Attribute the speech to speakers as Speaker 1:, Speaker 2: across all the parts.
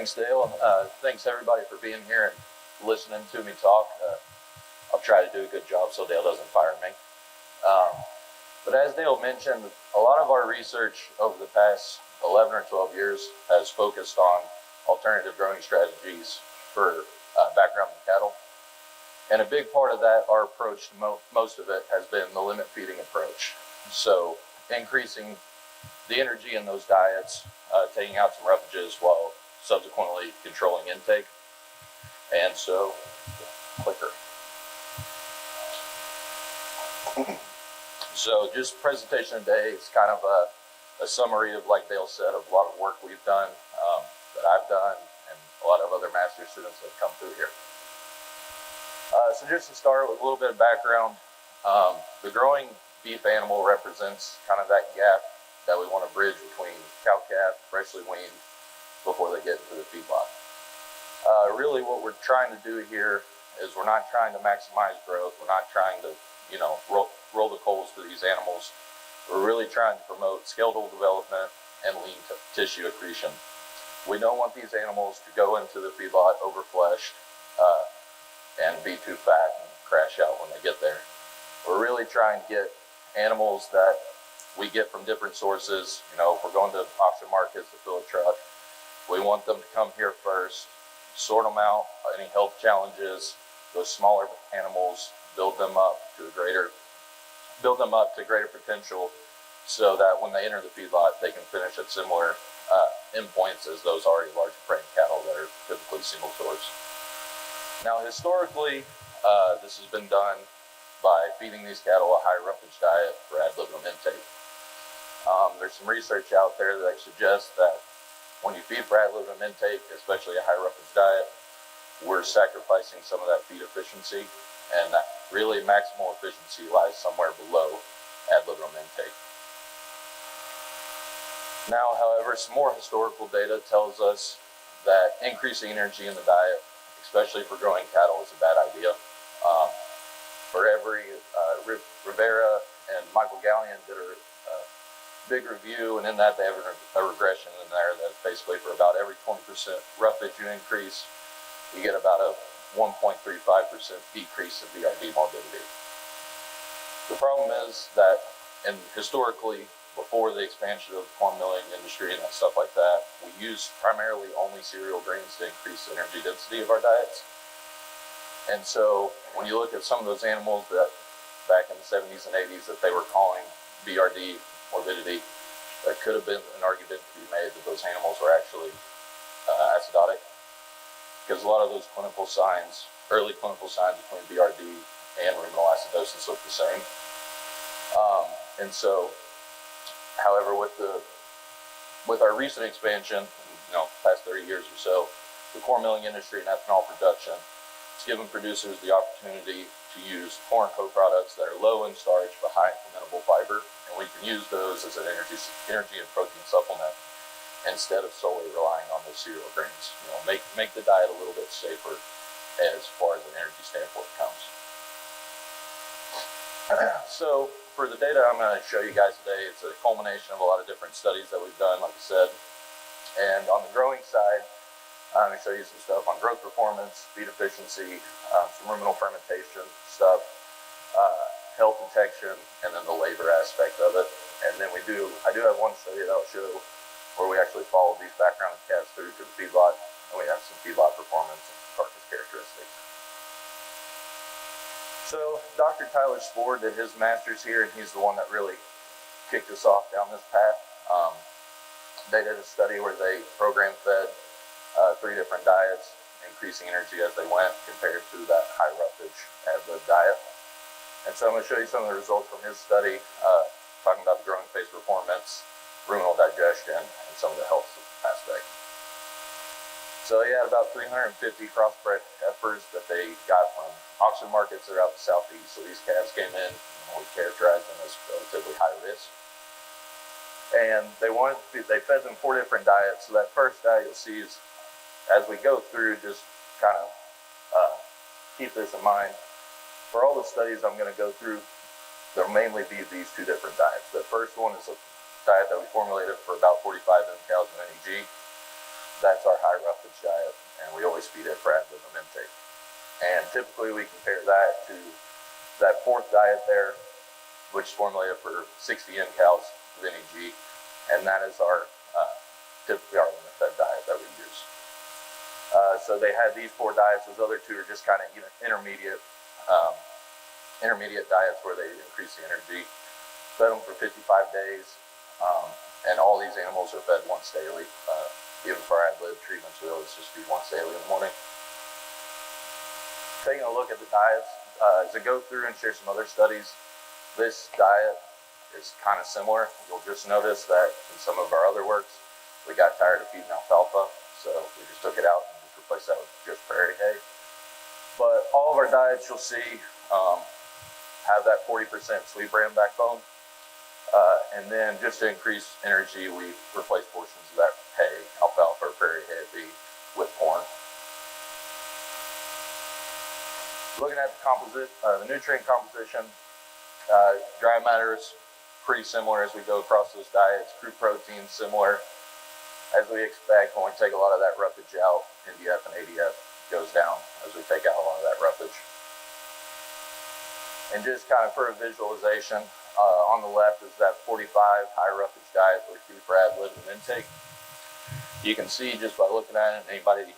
Speaker 1: Thanks, Dale. Thanks everybody for being here and listening to me talk. I'll try to do a good job so Dale doesn't fire me. But as Dale mentioned, a lot of our research over the past 11 or 12 years has focused on alternative growing strategies for background cattle. And a big part of that, our approach to most of it, has been the limit feeding approach. So increasing the energy in those diets, taking out some roughages while subsequently controlling intake. And so, clicker. So just presentation today is kind of a summary of, like Dale said, of a lot of work we've done, that I've done, and a lot of other master's students that have come through here. So just to start with a little bit of background, the growing beef animal represents kind of that gap that we want to bridge between cow-calf, freshly weaned, before they get into the feedlot. Really what we're trying to do here is we're not trying to maximize growth. We're not trying to, roll the coals for these animals. We're really trying to promote skeletal development and lean tissue accretion. We don't want these animals to go into the feedlot overfleshed and be too fat and crash out when they get there. We're really trying to get animals that we get from different sources. If we're going to auction markets to fill a truck, we want them to come here first, sort them out, any health challenges, those smaller animals, build them up to greater potential, so that when they enter the feedlot, they can finish at similar endpoints as those already large frame cattle that are typically single source. Now, historically, this has been done by feeding these cattle a high roughage diet for ad libitum intake. There's some research out there that suggests that when you feed for ad libitum intake, especially a high roughage diet, we're sacrificing some of that feed efficiency, and that really maximal efficiency lies somewhere below ad libitum intake. Now, however, some more historical data tells us that increasing energy in the diet, especially for growing cattle, is a bad idea. For every Rivera and Michael Gallion did a big review, and in that they have a regression in there that basically for about every 20% roughage you increase, you get about a 1.35% decrease in BRD morbidity. The problem is that, and historically, before the expansion of the corn milling industry and stuff like that, we used primarily only cereal grains to increase the energy density of our diets. And so when you look at some of those animals that back in the 70s and 80s that they were calling BRD morbidity, there could have been an argument to be made that those animals were actually acidotic, because a lot of those clinical signs, early clinical signs between BRD and ruminal acidosis look the same. And so, however, with our recent expansion, past 30 years or so, the corn milling industry and ethanol production, it's given producers the opportunity to use corn co-products that are low in starch but high in fermentable fiber, and we can use those as an energy and protein supplement instead of solely relying on those cereal grains. Make the diet a little bit safer as far as an energy standpoint comes. So for the data I'm going to show you guys today, it's a culmination of a lot of different studies that we've done, like I said. And on the growing side, I'm going to show you some stuff on growth performance, feed efficiency, some ruminal fermentation stuff, health detection, and then the labor aspect of it. And then I do have one study that I'll show where we actually followed these background calves through to the feedlot, and we have some feedlot performance and carcass characteristics. So Dr. Tyler Spohr did his master's here, and he's the one that really kicked us off down this path. They did a study where they program fed 3 different diets, increasing energy as they went compared to that high roughage ad lib diet. And so I'm going to show you some of the results from his study, talking about the growing phase performance, ruminal digestion, and some of the health aspects. So he had about 350 crossbred heifers that they got from auction markets throughout the southeast. So these calves came in, we characterized them as relatively high risk. And they fed them 4 different diets. So that first diet you'll see is, as we go through, just kind of keep this in mind. For all the studies I'm going to go through, there'll mainly be these 2 different diets. The first one is a diet that we formulated for about 45 mCals of NEG. that's our high roughage diet, and we always feed it for ad libitum intake. And typically we compare that to that fourth diet there, which is formulated for 60 cows of NEG, and that is our typically our limit fed diet that we use. So they had these 4 diets. Those other 2 are just kind of intermediate diets where they increase the energy. Fed them for 55 days, and all these animals are fed once daily. Even for our ad lib treatments, we always just feed once daily in the morning. Taking a look at the diets, as I go through and share some other studies, this diet is kind of similar. You'll just notice that in some of our other works, we got tired of feeding alfalfa, so we just took it out and just replaced that with just prairie hay. But all of our diets, you'll see, have that 40% sweet bran backbone. And then just to increase energy, we replace portions of that hay, alfalfa or prairie hay, with corn. Looking at the nutrient composition, dry matter is pretty similar as we go across those diets. Crude protein similar. As we expect, when we take a lot of that roughage out, NDF and ADF goes down as we take out a lot of that roughage. And just kind of for a visualization, on the left is that 45 high roughage diet that we feed for ad libitum intake. You can see just by looking at it, anybody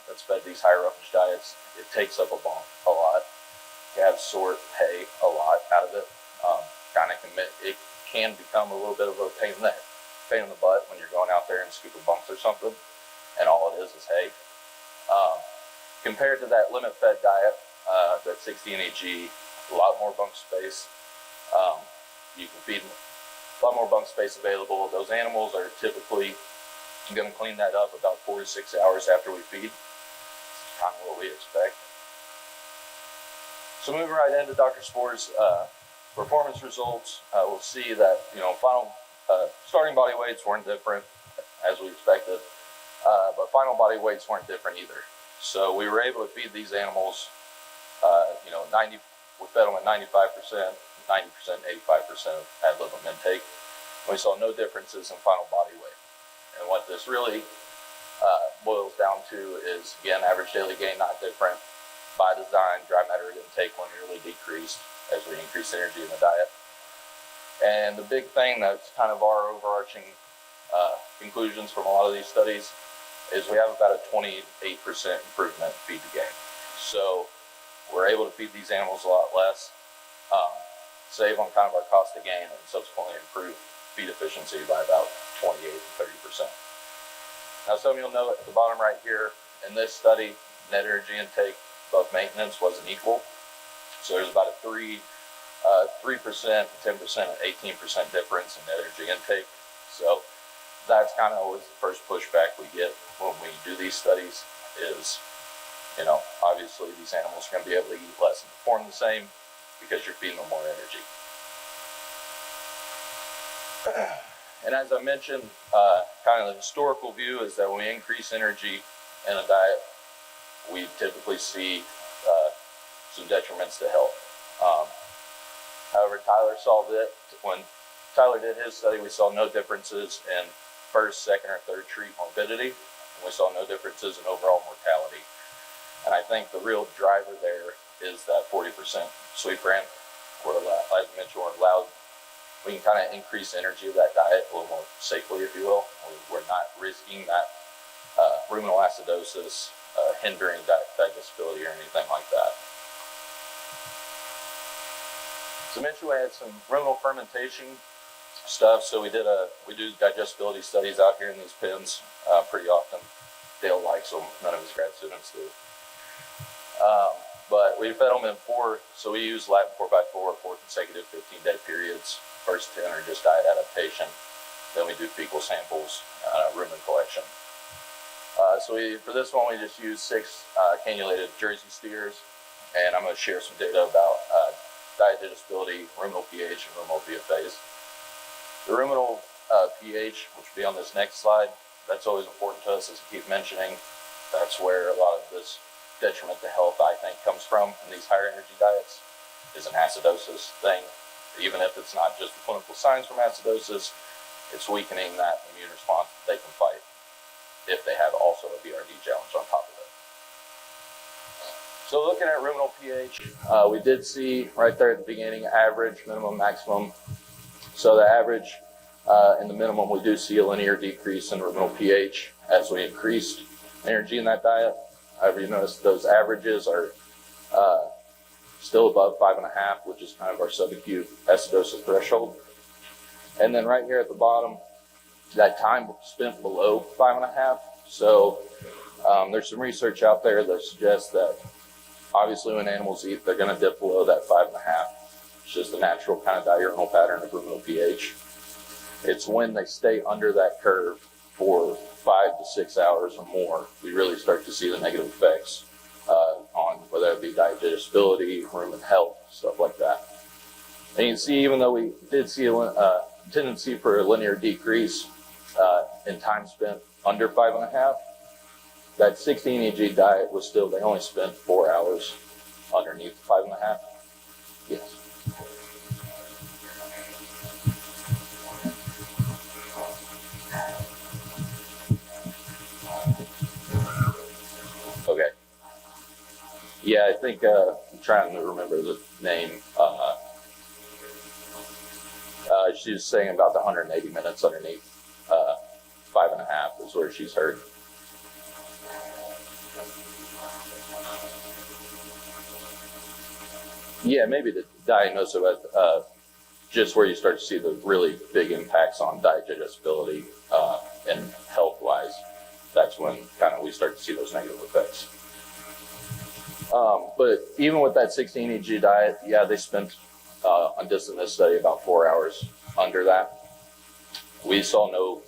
Speaker 1: that's fed these high roughage diets, it takes up a lot. You have sort hay a lot out of it. It can become a little bit of a pain in the butt when you're going out there and scooping bunks or something, and all it is hay. Compared to that limit fed diet, that 60 NEG, a lot more bunk space. You can feed a lot more bunk space available. Those animals are typically going to clean that up about 4 to 6 hours after we feed. It's kind of what we expect. So moving right into Dr. Spore's performance results, we'll see that final starting body weights weren't different as we expected, but final body weights weren't different either. So we were able to feed these animals, we fed them at 95%, 90%, 85% of ad libitum intake. We saw no differences in final body weight. And what this really boils down to is, again, average daily gain not different. By design, dry matter intake linearly decreased as we increase energy in the diet. And the big thing that's kind of our overarching conclusions from a lot of these studies is we have about a 28% improvement in feed to gain. So we're able to feed these animals a lot less, save on kind of our cost of gain, and subsequently improve feed efficiency by about 28 to 30%. Now, some of you'll know at the bottom right here, in this study, net energy intake above maintenance wasn't equal. So there's about a 3%, 10%, and 18% difference in net energy intake. So that's kind of always the first pushback we get when we do these studies is, obviously these animals are going to be able to eat less and perform the same because you're feeding them more energy. And as I mentioned, kind of the historical view is that when we increase energy in a diet, we typically see some detriments to health. However, Tyler saw that when Tyler did his study, we saw no differences in first, second, or third treat morbidity, and we saw no differences in overall mortality. And I think the real driver there is that 40% sweet bran. As I mentioned, we can kind of increase energy of that diet a little more safely, if you will. We're not risking that ruminal acidosis hindering digestibility or anything like that. So I mentioned we had some ruminal fermentation stuff. So we do digestibility studies out here in these pens pretty often. Dale likes them. None of his grad students do. But we fed them in so we use Latin 4x4, 4 consecutive 15-day periods. First 10 are just diet adaptation. Then we do fecal samples, rumen collection. For this one, we just use 6 cannulated Jersey steers, and I'm going to share some data about diet digestibility, ruminal pH, and ruminal VFAs. The ruminal pH, which will be on this next slide, that's always important to us, as I keep mentioning. That's where a lot of this detriment to health, I think, comes from in these higher energy diets, is an acidosis thing. Even if it's not just the clinical signs from acidosis, it's weakening that immune response that they can fight. if they have also a BRD challenge on top of it. So looking at ruminal pH, we did see right there at the beginning, average, minimum, maximum. So the average and the minimum, we do see a linear decrease in ruminal pH as we increased energy in that diet. However, you notice those averages are still above 5.5, which is kind of our subacute acidosis threshold. And then right here at the bottom, that time spent below 5.5. So there's some research out there that suggests that obviously when animals eat, they're going to dip below that 5.5. It's just the natural kind of diurnal pattern of ruminal pH. It's when they stay under that curve for 5 to 6 hours or more, we really start to see the negative effects on whether it be digestibility, rumen health, stuff like that. And you can see, even though we did see a tendency for a linear decrease in time spent under 5.5, that 16 EG diet was still, they only spent 4 hours underneath 5.5. Yes. Okay. Yeah, I think I'm trying to remember the name. She was saying about the 180 minutes underneath 5.5 is where she's heard. Yeah, maybe to diagnose it with just where you start to see the really big impacts on digestibility and health-wise. That's when kind of we start to see those negative effects. But even with that 16 EG diet, yeah, they spent on this in this study about 4 hours under that. We saw no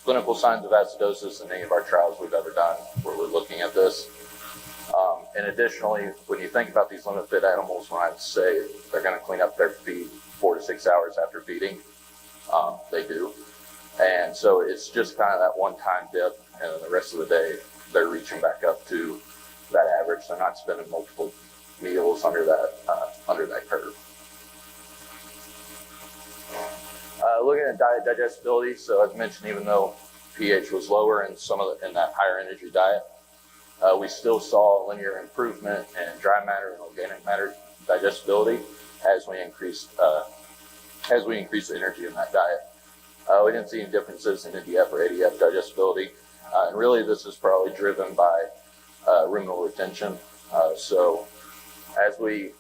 Speaker 1: clinical signs of acidosis in any of our trials we've ever done where we're looking at this. And additionally, when you think about these limit-fed animals, when I say they're going to clean up their feed 4 to 6 hours after feeding, they do. And so it's just kind of that one-time dip, and then the rest of the day, they're reaching back up to that average. They're not spending multiple meals under that curve. Looking at diet digestibility, so as mentioned, even though pH was lower in in that higher energy diet, we still saw linear improvement in dry matter and organic matter digestibility as we increased the energy in that diet. We didn't see any differences in NDF or ADF digestibility, and really this is probably driven by ruminal retention. So as we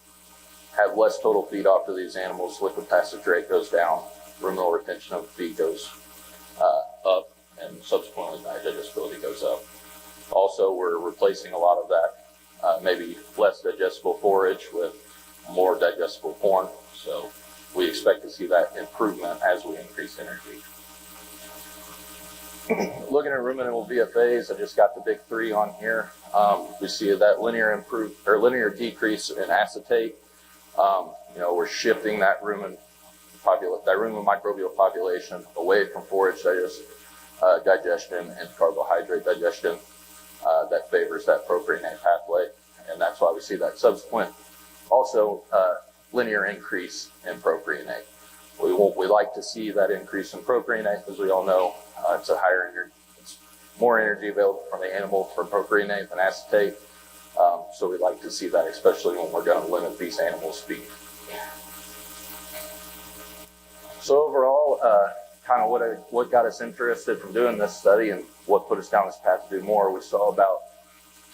Speaker 1: have less total feed off to these animals, liquid passage rate goes down, ruminal retention of the feed goes up, and subsequently digestibility goes up. Also, we're replacing a lot of that, maybe less digestible forage with more digestible corn. So we expect to see that improvement as we increase energy. Looking at ruminal VFAs, I just got the big three on here. We see that linear decrease in acetate. We're shifting that rumen microbial population away from forage digestion and carbohydrate digestion. That favors that propionate pathway, and that's why we see that subsequent also linear increase in propionate. We like to see that increase in propionate because we all know it's more energy available from the animal for propionate than acetate. So we like to see that, especially when we're going to limit these animals' feed. So overall, kind of what got us interested from doing this study and what put us down this path to do more, we saw about,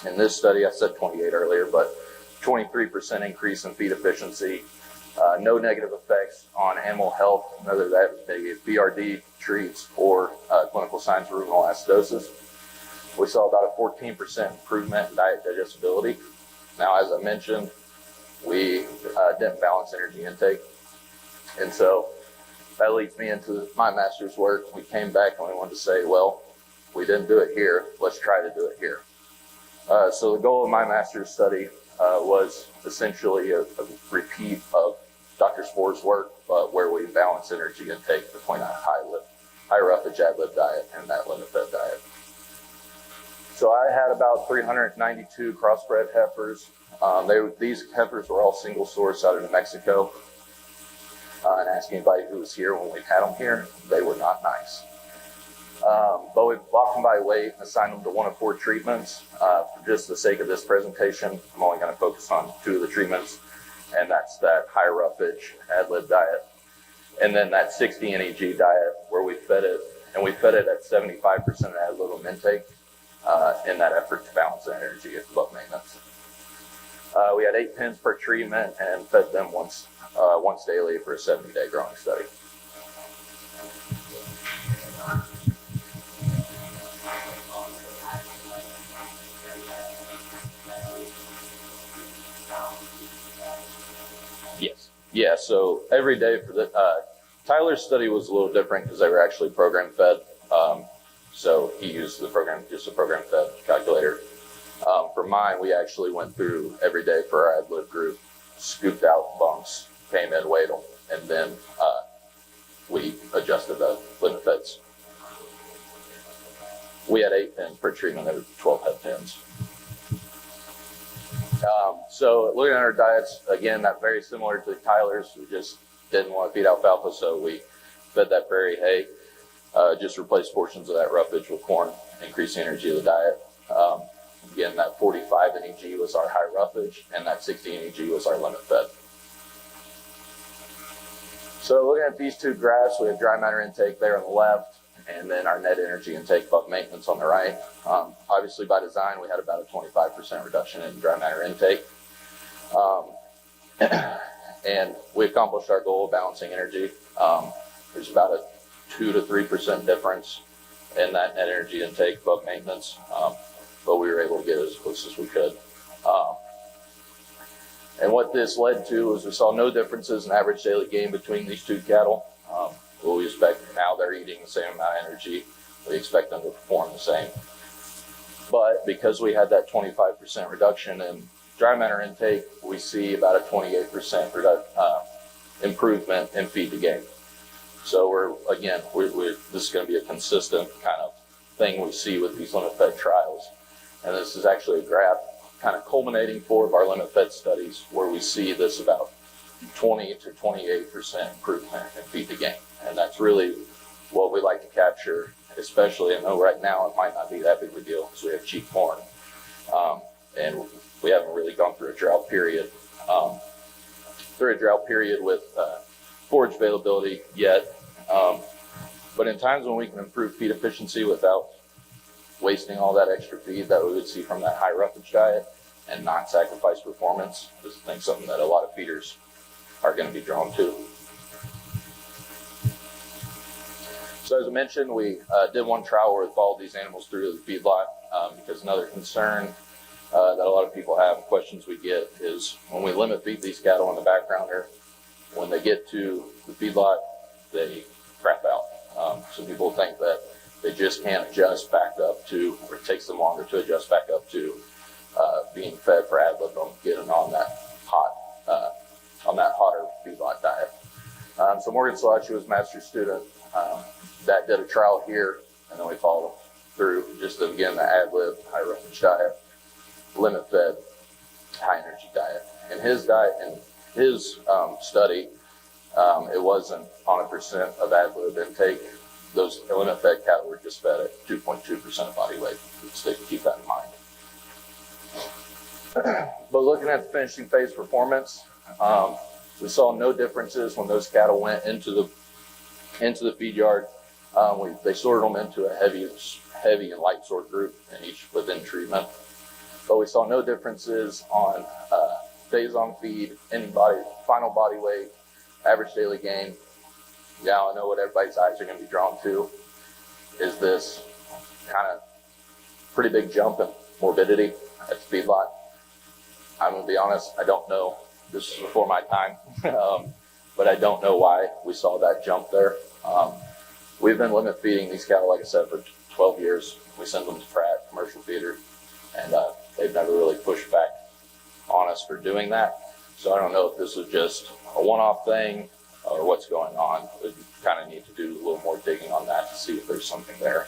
Speaker 1: in this study, I said 28 earlier, but 23% increase in feed efficiency, no negative effects on animal health, whether that be BRD treats or clinical signs of ruminal acidosis. We saw about a 14% improvement in diet digestibility. Now, as I mentioned, we didn't balance energy intake, and so that leads me into my master's work. We came back and we wanted to say, well, we didn't do it here. Let's try to do it here. So the goal of my master's study was essentially a repeat of Dr. Spore's work, but where we balance energy intake between a high roughage ad lib diet and that limit-fed diet. So I had about 392 crossbred heifers. These heifers were all single source out of New Mexico. And ask anybody who was here when we had them here, they were not nice. But we've blocked them by weight and assigned them to one of 4 treatments. For just the sake of this presentation, I'm only going to focus on 2 of the treatments, and that's that high roughage ad-lib diet, and then that 60 NEG diet where we fed it, and we fed it at 75% of ad-lib intake in that effort to balance the energy at buck maintenance. We had 8 pins per treatment and fed them once daily for a 70-day growing study. Yes. Yeah, so every day for the Tyler's study was a little different because they were actually program fed. So he used just a program fed calculator. For mine, we actually went through every day for our ad-lib group, scooped out bunks, came in, weighed them, and then we adjusted the limit feds. We had 8 pins per treatment, there were 12 head pins. So looking at our diets, again, that's very similar to Tyler's. We just didn't want to feed alfalfa, so we fed that prairie hay, just replaced portions of that roughage with corn, increased the energy of the diet. Again, that 45 NEG was our high roughage, and that 60 NEG was our limit fed. So looking at these 2 graphs, we have dry matter intake there on the left, and then our net energy intake buck maintenance on the right. Obviously, by design, we had about a 25% reduction in dry matter intake. And we accomplished our goal of balancing energy. There's about a 2 to 3% difference in that net energy intake buck maintenance, but we were able to get as close as we could. And what this led to was we saw no differences in average daily gain between these 2 cattle. What we expect now, they're eating the same amount of energy. We expect them to perform the same. But because we had that 25% reduction in dry matter intake, we see about a 28% improvement in feed to gain. So this is going to be a consistent kind of thing we see with these limit fed trials. And this is actually a graph kind of culminating 4 of our limit fed studies where we see this about 20 to 28% improvement in feed to gain. And that's really what we like to capture, especially, I know right now it might not be that big of a deal because we have cheap corn. And we haven't really gone through a drought period. With forage availability yet. But in times when we can improve feed efficiency without wasting all that extra feed that we would see from that high roughage diet and not sacrifice performance, this is, I think, something that a lot of feeders are going to be drawn to. So as I mentioned, we did one trial where we followed these animals through the feedlot because another concern that a lot of people have, questions we get, is when we limit feed these cattle in the backgrounder, when they get to the feedlot, they crap out. So people think that they just can't adjust back up to, or it takes them longer to adjust back up to being fed for ad-lib on getting on that hotter feedlot diet. So Morgan Salachi was master's student that did a trial here, and then we followed through just again the ad-lib high roughage diet, limit fed high energy diet. In his diet, in his study, it wasn't 100% of ad-lib intake. Those limit fed cattle were just fed at 2.2% of body weight. So keep that in mind. But looking at the finishing phase performance, we saw no differences when those cattle went into the feed yard. They sorted them into a heavy and light sort group, and each within treatment. But we saw no differences on days on feed, final body weight, average daily gain. Now I know what everybody's eyes are going to be drawn to is this kind of pretty big jump in morbidity at the feedlot. I'm going to be honest, I don't know. This is before my time, but I don't know why we saw that jump there. We've been limit feeding these cattle, like I said, for 12 years. We send them to Pratt, commercial feeder, and they've never really pushed back on us for doing that. So I don't know if this was just a one-off thing or what's going on. We kind of need to do a little more digging on that to see if there's something there.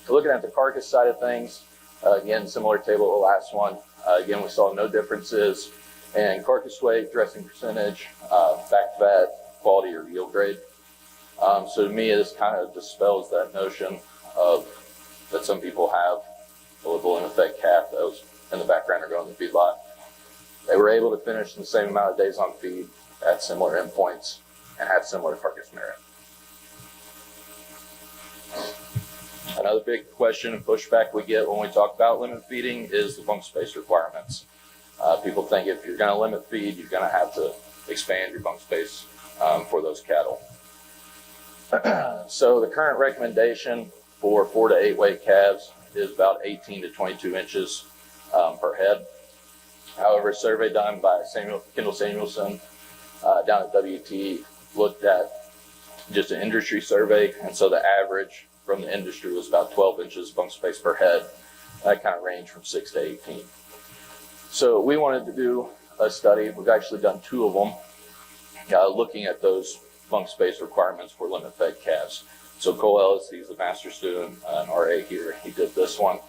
Speaker 1: Looking at the carcass side of things, again, similar table to the last one. Again, we saw no differences in carcass weight, dressing percentage, back fat, quality or yield grade. So to me, this kind of dispels that notion of that some people have with the limit-fed calf that was in the background or going to the feedlot. They were able to finish in the same amount of days on feed at similar endpoints and had similar carcass merit. Another big question and pushback we get when we talk about limit feeding is the bunk space requirements. People think if you're going to limit feed, you're going to have to expand your bunk space for those cattle. So the current recommendation for 4 to 8 weight calves is about 18 to 22 inches per head. However, a survey done by Kendall Samuelson down at WT looked at just an industry survey, and so the average from the industry was about 12 inches bunk space per head. That kind of ranged from 6 to 18. So we wanted to do a study. We've actually done 2 of them, looking at those bunk space requirements for limit-fed calves. So Cole Ellis, he's a master student, an RA here, he did this one.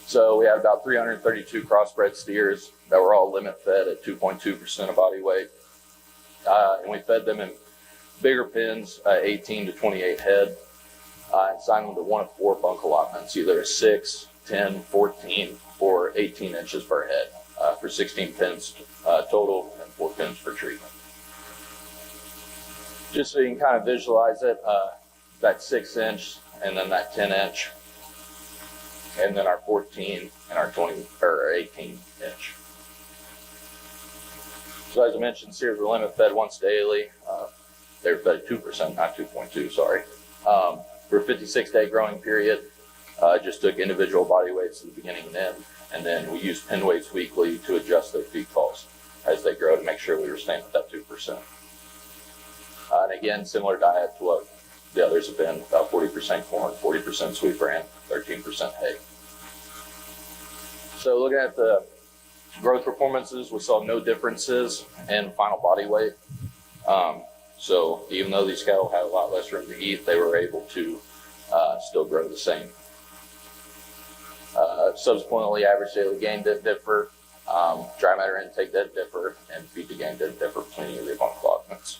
Speaker 1: So we had about 332 crossbred steers that were all limit-fed at 2.2% of body weight. And we fed them in bigger pens, 18 to 28 head, and signed them to one of 4 bunk allotments, either a 6, 10, 14, or 18 inches per head, for 16 pens total and 4 pens per treatment. Just so you can kind of visualize it, that 6 inch and then that 10 inch, and then our 14 and our 20 or 18 inch. So as I mentioned, steers were limit fed once daily. They were fed 2%, not 2.2, sorry. For a 56-day growing period, just took individual body weights at the beginning and end, and then we used pen weights weekly to adjust their feed calls as they grow to make sure we were staying at that 2%. And again, similar diet to what the others have been, about 40% corn, 40% sweet bran, 13% hay. So looking at the growth performances, we saw no differences in final body weight. So even though these cattle had a lot less room to eat, they were able to still grow the same. Subsequently, average daily gain did differ, dry matter intake did differ, and feed to gain did differ between either bunk allotments.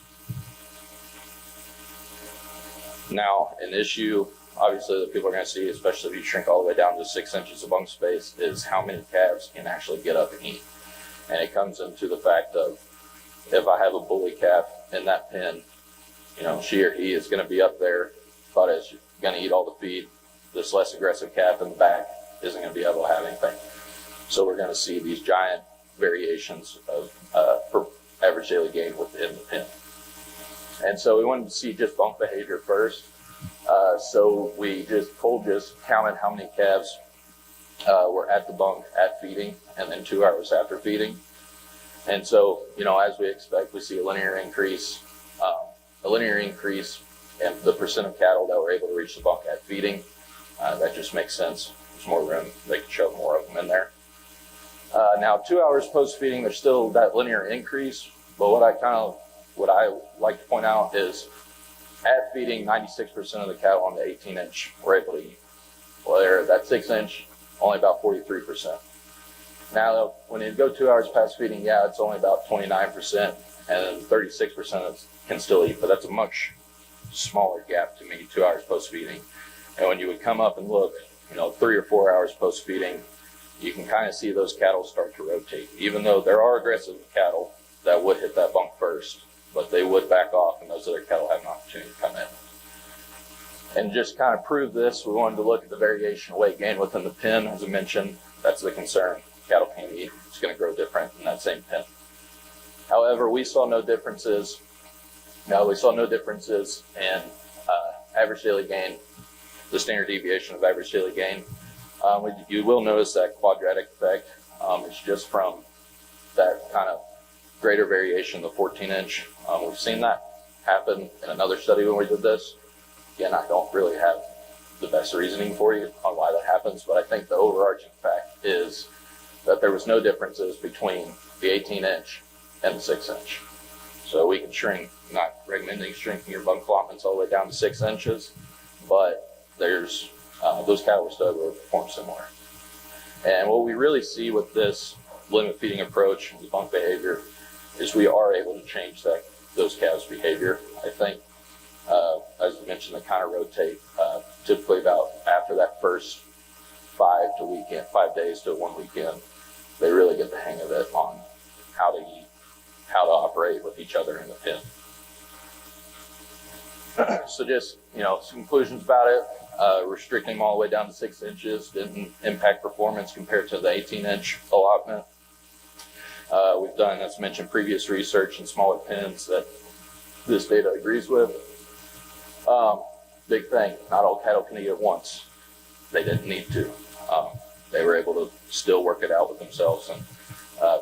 Speaker 1: Now, an issue, obviously, that people are going to see, especially if you shrink all the way down to 6 inches of bunk space, is how many calves can actually get up and eat. And it comes into the fact of, if I have a bully calf in that pen, you know, she or he is going to be up there, but is going to eat all the feed. This less aggressive calf in the back isn't going to be able to have anything. So we're going to see these giant variations of per average daily gain within the pen. And so we wanted to see just bunk behavior first. So Cole just counted how many calves were at the bunk at feeding, and then 2 hours after feeding. And so, you know, as we expect, we see a linear increase in the percent of cattle that were able to reach the bunk at feeding. That just makes sense. There's more room. They can shove more of them in there. Now, 2 hours post-feeding, there's still that linear increase, but what I like to point out is at feeding, 96% of the cattle on the 18-inch were able to eat. Well, that 6-inch, only about 43%. Now, when you go 2 hours past feeding, yeah, it's only about 29%, and 36% can still eat, but that's a much smaller gap to me, 2 hours post-feeding. And when you would come up and look, 3 or 4 hours post-feeding, you can kind of see those cattle start to rotate. Even though there are aggressive cattle that would hit that bunk first, but they would back off, and those other cattle have an opportunity to come in. And just kind of prove this, we wanted to look at the variation of weight gain within the pen. As I mentioned, that's the concern. Cattle can't eat. It's going to grow different in that same pen. However, we saw no differences. We saw no differences in average daily gain, the standard deviation of average daily gain. You will notice that quadratic effect. It's just from that kind of greater variation, the 14-inch. We've seen that happen in another study when we did this. Again, I don't really have the best reasoning for you on why that happens, but I think the overarching fact is that there was no differences between the 18-inch and the 6-inch. So we can shrink, not recommending shrinking your bunk allotments all the way down to 6 inches, but there's those cattle were still able to perform similar. And what we really see with this limit feeding approach, the bunk behavior, is we are able to change those calves' behavior. I think As I mentioned, they kind of rotate. Typically about after that first 5 days to 1 weekend, they really get the hang of it on how to eat, how to operate with each other in the pen. So just, some conclusions about it. Restricting them all the way down to 6 inches didn't impact performance compared to the 18-inch allotment. We've done, as mentioned, previous research in smaller pens that this data agrees with. Big thing, not all cattle can eat at once. They didn't need to. They were able to still work it out with themselves and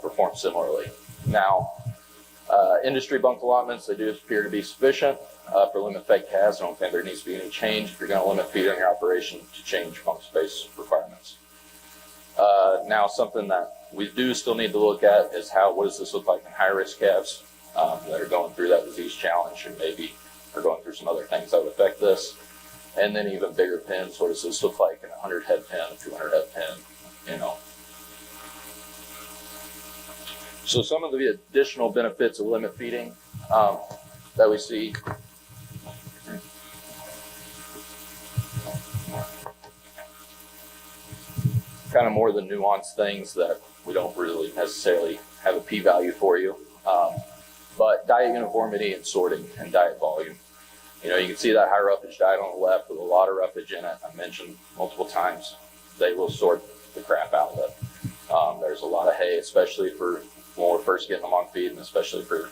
Speaker 1: perform similarly. Now, industry bunk allotments, they do appear to be sufficient for limit-fed calves. I don't think there needs to be any change if you're going to limit feeding your operation to change bunk space requirements. Now, something that we do still need to look at is what does this look like in high-risk calves that are going through that disease challenge and maybe are going through some other things that would affect this. And then even bigger pens, what does this look like in a 100-head pen, a 200-head pen, So some of the additional benefits of limit feeding that we see. Kind of more the nuanced things that we don't really necessarily have a p-value for you. But diet uniformity and sorting and diet volume. You can see that high roughage diet on the left with a lot of roughage in it. I mentioned multiple times, they will sort the crap out of it. There's a lot of hay, especially for when we're first getting them on feed, and especially for,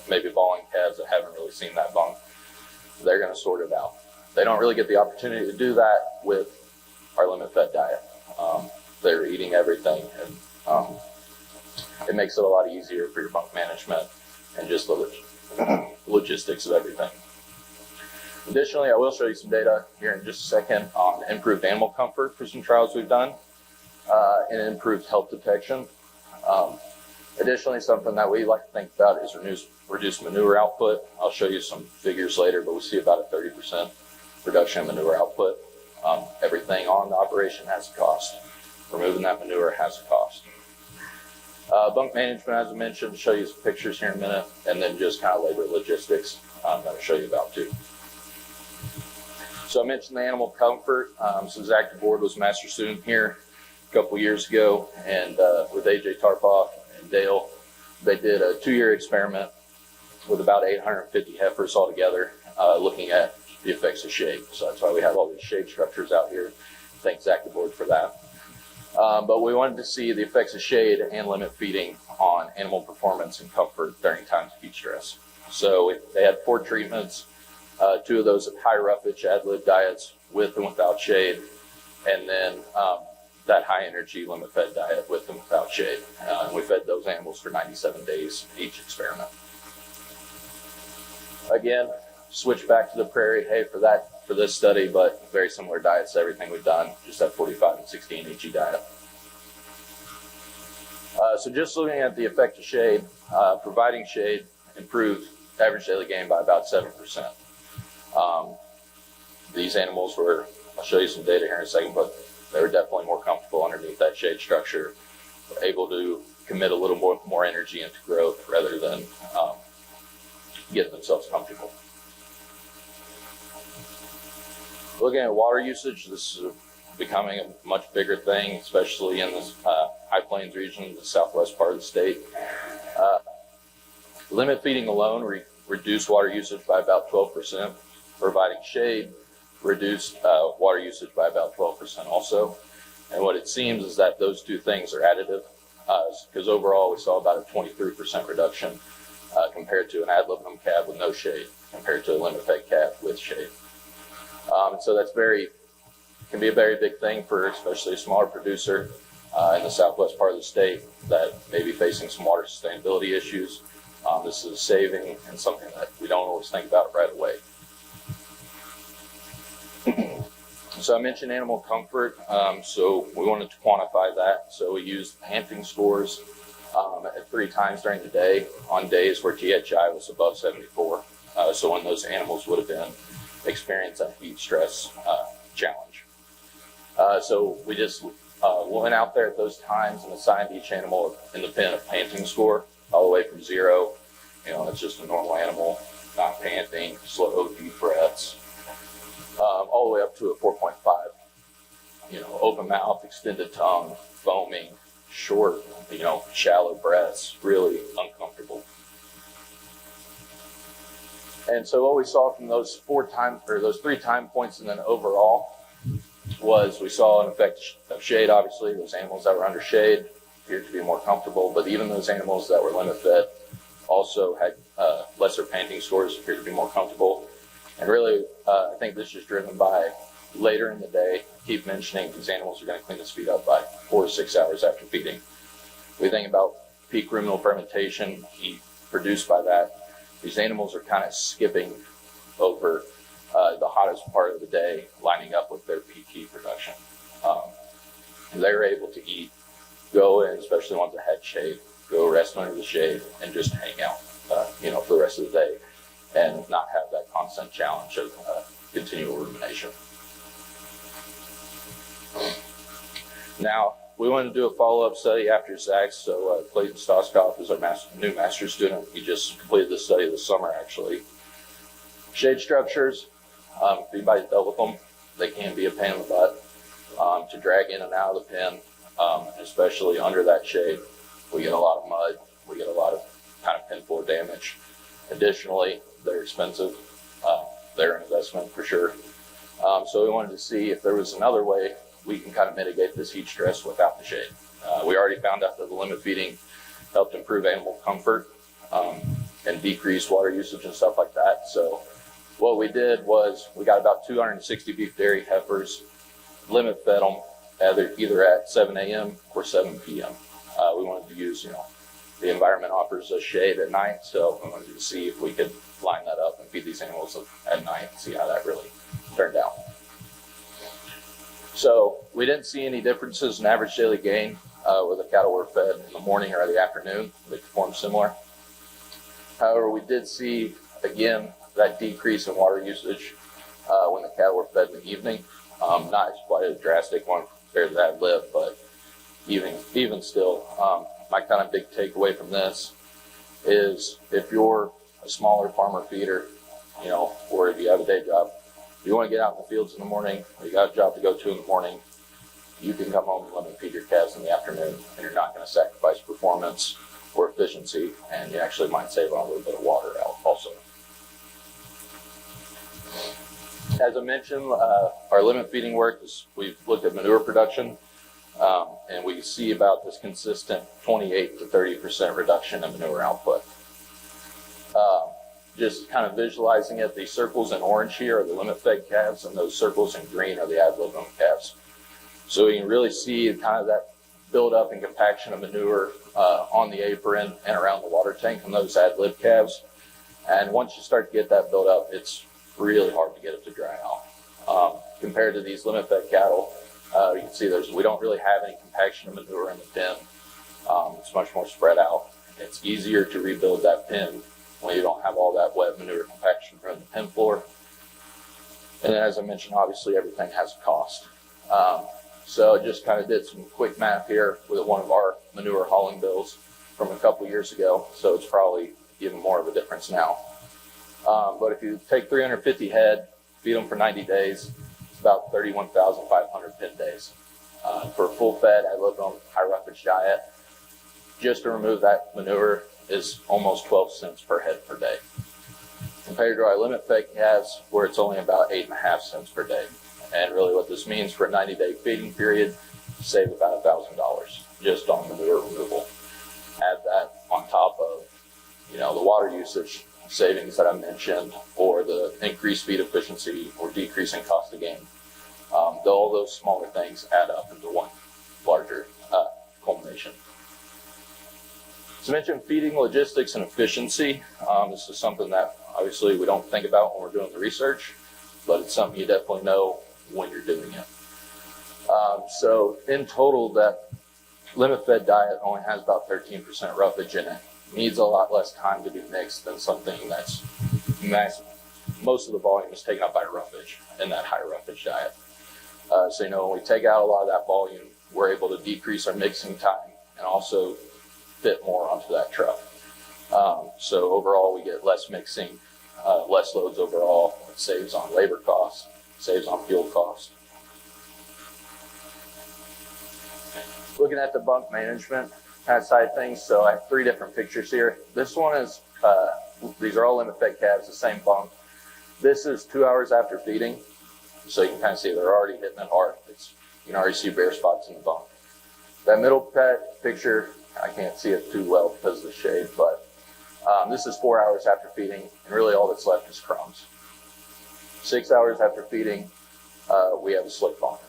Speaker 1: maybe balling calves that haven't really seen that bunk. They're going to sort it out. They don't really get the opportunity to do that with our limit-fed diet. They're eating everything, and it makes it a lot easier for your bunk management and just the logistics of everything. Additionally, I will show you some data here in just a second on improved animal comfort for some trials we've done and improved health detection. Additionally, something that we like to think about is reduced manure output. I'll show you some figures later, but we see about a 30% reduction in manure output. Everything on the operation has a cost. Removing that manure has a cost. Bunk management, as I mentioned, I'll show you some pictures here in a minute, and then just kind of labor logistics that I'll show you about too. So I mentioned the animal comfort. So Zach DeBoard was a master student here a couple years ago, and with AJ Tarpoff and Dale, they did a 2-year experiment with about 850 heifers altogether, looking at the effects of shade. So that's why we have all these shade structures out here. Thank Zach DeBoard for that. But we wanted to see the effects of shade and limit feeding on animal performance and comfort during times of heat stress. So they had 4 treatments, 2 of those high roughage ad-lib diets with and without shade, and then that high energy limit fed diet with and without shade. And we fed those animals for 97 days each experiment. Again, switch back to the prairie hay for this study, but very similar diets to everything we've done, just that 45 and 16 HE diet. So just looking at the effect of shade, providing shade improved average daily gain by about 7%. These animals were, I'll show you some data here in a second, but they were definitely more comfortable underneath that shade structure, able to commit a little more energy into growth rather than getting themselves comfortable. Looking at water usage, this is becoming a much bigger thing, especially in this High Plains region, the southwest part of the state. Limit feeding alone reduced water usage by about 12%. Providing shade reduced water usage by about 12% also. And what it seems is that those 2 things are additive, because overall we saw about a 23% reduction compared to an ad libitum calf with no shade, compared to a limit fed calf with shade. So that's can be a very big thing for especially a smaller producer in the southwest part of the state that may be facing some water sustainability issues. This is a saving and something that we don't always think about right away. So I mentioned animal comfort, so we wanted to quantify that. So we used panting scores at 3 times during the day on days where THI was above 74. So when those animals would have been experiencing a heat stress challenge. So we just went out there at those times and assigned each animal in the pen a panting score all the way from 0. It's just a normal animal, not panting, slow, deep breaths, all the way up to a 4.5. Open mouth, extended tongue, foaming, short, shallow breaths, really uncomfortable. And so what we saw from those those 3 time points and then overall was we saw an effect of shade. Obviously, those animals that were under shade appeared to be more comfortable, but even those animals that were limit fed also had lesser panting scores, appeared to be more comfortable. And really, I think this is driven by later in the day. I keep mentioning these animals are going to clean this feed up by 4 to 6 hours after feeding. We think about peak ruminal fermentation, heat produced by that. These animals are kind of skipping over the hottest part of the day, lining up with their peak heat production. They're able to eat, go in, especially ones that had shade, go rest under the shade and just hang out, for the rest of the day and not have that constant challenge of continual rumination. Now, we wanted to do a follow-up study after Zach, so Clayton Stoskoff is our new master's student. He just completed this study this summer, actually. Shade structures, if anybody dealt with them, they can be a pain in the butt to drag in and out of the pen, especially under that shade. We get a lot of mud, we get a lot of kind of pen floor damage. Additionally, they're expensive. They're an investment for sure. So we wanted to see if there was another way we can kind of mitigate this heat stress without the shade. We already found out that the limit feeding helped improve animal comfort and decrease water usage and stuff like that. So what we did was we got about 260 beef dairy heifers, limit fed them either at 7 a.m. or 7 p.m. We wanted to use, the environment offers us shade at night, so we wanted to see if we could line that up and feed these animals at night and see how that really turned out. So we didn't see any differences in average daily gain where the cattle were fed in the morning or the afternoon. They performed similar. However, we did see, again, that decrease in water usage when the cattle were fed in the evening. Not quite a drastic one compared to that lip, but even still, my kind of big takeaway from this is if you're a smaller farmer feeder, or if you have a day job, if you want to get out in the fields in the morning, or you got a job to go to in the morning, you can come home and let me feed your calves in the afternoon, and you're not going to sacrifice performance or efficiency, and you actually might save on a little bit of water out also. As I mentioned, our limit feeding work is we've looked at manure production, and we see about this consistent 28 to 30% reduction in manure output. Just kind of visualizing it, these circles in orange here are the limit-fed calves, and those circles in green are the ad libitum calves. So you can really see kind of that buildup and compaction of manure on the apron and around the water tank from those ad lib calves. And once you start to get that buildup, it's really hard to get it to dry out. Compared to these limit-fed cattle, you can see we don't really have any compaction of manure in the pen. It's much more spread out. It's easier to rebuild that pen when you don't have all that wet manure compaction from the pen floor. And then, as I mentioned, obviously everything has a cost. So I just kind of did some quick math here with one of our manure hauling bills from a couple years ago. So it's probably even more of a difference now. But if you take 350 head, feed them for 90 days, it's about 31,500 pen days. For a full fed, I lived on high roughage diet. Just to remove that manure is almost 12 cents per head per day. Compared to our limit fed calves, where it's only about 8.5 cents per day. And really what this means for a 90-day feeding period, save about $1,000 just on manure removal. Add that on top of, the water usage savings that I mentioned, or the increased feed efficiency or decreasing cost of gain. All those smaller things add up into one larger culmination. So I mentioned feeding logistics and efficiency. This is something that obviously we don't think about when we're doing the research, but it's something you definitely know when you're doing it. So in total, that limit-fed diet only has about 13% roughage in it. Needs a lot less time to be mixed than something that's massive. Most of the volume is taken up by roughage in that high roughage diet. So when we take out a lot of that volume, we're able to decrease our mixing time and also fit more onto that truck. So overall, we get less mixing, less loads overall. It saves on labor costs, saves on fuel costs. Looking at the bunk management side of things, so I have 3 different pictures here. This one is, these are all limit-fed calves, the same bunk. This is 2 hours after feeding, so you can kind of see they're already hitting it hard. You can already see bare spots in the bunk. That middle picture, I can't see it too well because of the shade, but this is 4 hours after feeding, and really all that's left is crumbs. 6 hours after feeding, we have a slick bunk.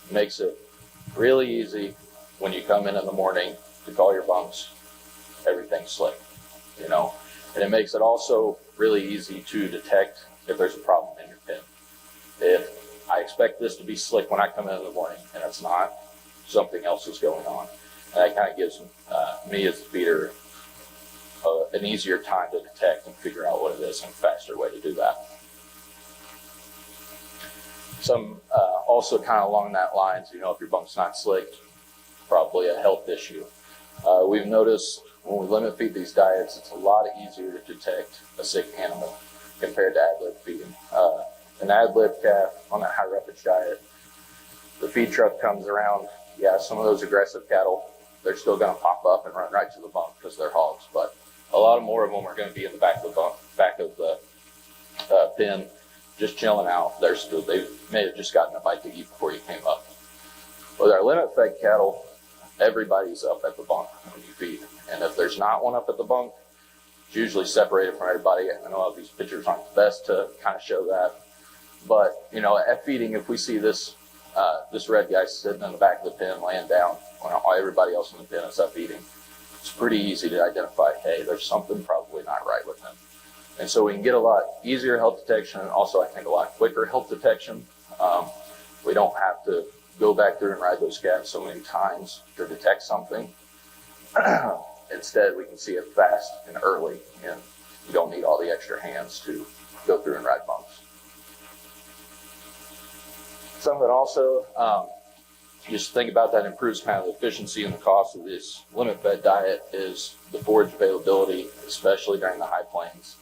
Speaker 1: It makes it really easy when you come in the morning to call your bunks, everything's slick, you know. And it makes it also really easy to detect if there's a problem in your pen. If I expect this to be slick when I come in the morning and it's not, something else is going on. And that kind of gives me as the feeder an easier time to detect and figure out what it is and a faster way to do that. Some also kind of along that lines, you know, if your bunk's not slick, probably a health issue. We've noticed when we limit feed these diets, it's a lot easier to detect a sick animal compared to ad lib feeding. An ad lib calf on that high roughage diet, the feed truck comes around, yeah, some of those aggressive cattle, they're still going to pop up and run right to the bunk because they're hogs, but a lot more of them are going to be in the back of the bunk, back of the pen, just chilling out. They may have just gotten a bite to eat before you came up. With our limit-fed cattle, everybody's up at the bunk when you feed. And if there's not one up at the bunk, it's usually separated from everybody. I know these pictures aren't the best to kind of show that. But, you know, at feeding, if we see this red guy sitting in the back of the pen, laying down, when everybody else in the pen is up eating, it's pretty easy to identify, hey, there's something probably not right with him. And so we can get a lot easier health detection, and also I think a lot quicker health detection. We don't have to go back through and ride those calves so many times to detect something. Instead, we can see it fast and early, and you don't need all the extra hands to go through and ride bunks. Something also, just think about that improves kind of the efficiency and the cost of this limit-fed diet is the forage availability, especially during the high plains.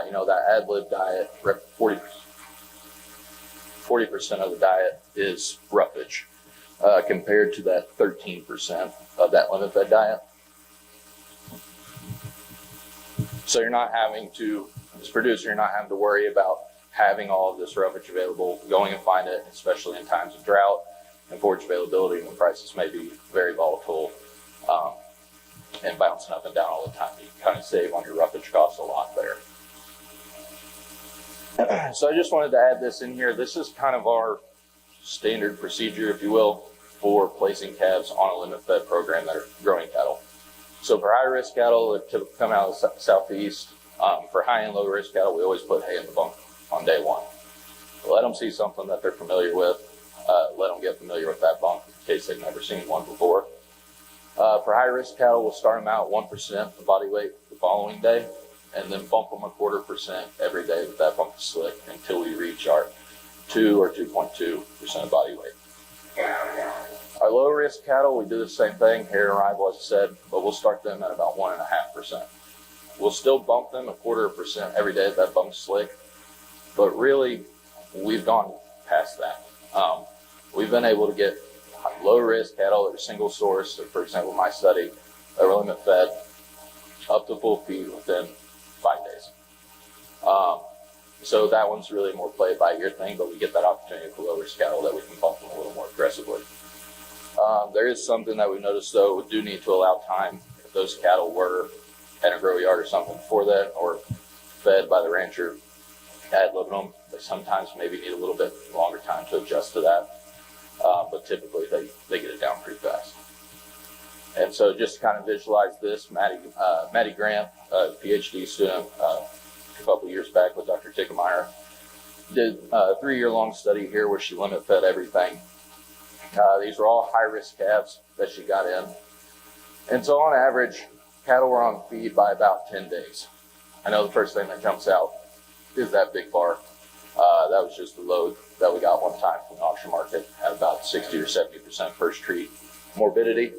Speaker 1: You know, that ad lib diet, 40% of the diet is roughage, compared to that 13% of that limit-fed diet. So you're not having to, as a producer, you're not having to worry about having all of this roughage available, going and find it, especially in times of drought and forage availability when prices may be very volatile and bouncing up and down all the time. You can kind of save on your roughage costs a lot there. So I just wanted to add this in here. This is kind of our standard procedure, if you will, for placing calves on a limit-fed program that are growing cattle. So for high-risk cattle that typically come out of the southeast, for high and low-risk cattle, we always put hay in the bunk on day one. Let them see something that they're familiar with. Let them get familiar with that bunk in case they've never seen one before. For high-risk cattle, we'll start them out 1% of body weight the following day, and then bump them 0.25% every day that bunk is slick until we reach our 2 or 2.2% of body weight. Our low-risk cattle, we do the same thing, hair arrival as I said, but we'll start them at about 1.5%. We'll still bump them 0.25% every day that bunk's slick, but really, we've gone past that. We've been able to get low-risk cattle that are single source, so for example, my study, that were limit-fed, up to full feed within 5 days. So that one's really more play-by-ear thing, but we get that opportunity for low-risk cattle that we can bump them a little more aggressively. There is something that we noticed, though, we do need to allow time if those cattle were at a grow yard or something before that, or fed by the rancher ad-libbing them. They sometimes maybe need a little bit longer time to adjust to that, but typically they get it down pretty fast. And so just to kind of visualize this, Maddie Grant, a PhD student, a couple years back with Dr. Tickemeyer, did a 3-year-long study here where she limit-fed everything. These were all high-risk calves that she got in. And so on average, cattle were on feed by about 10 days. I know the first thing that jumps out is that big bar. That was just the load that we got one time from the auction market at about 60 or 70% first treat morbidity.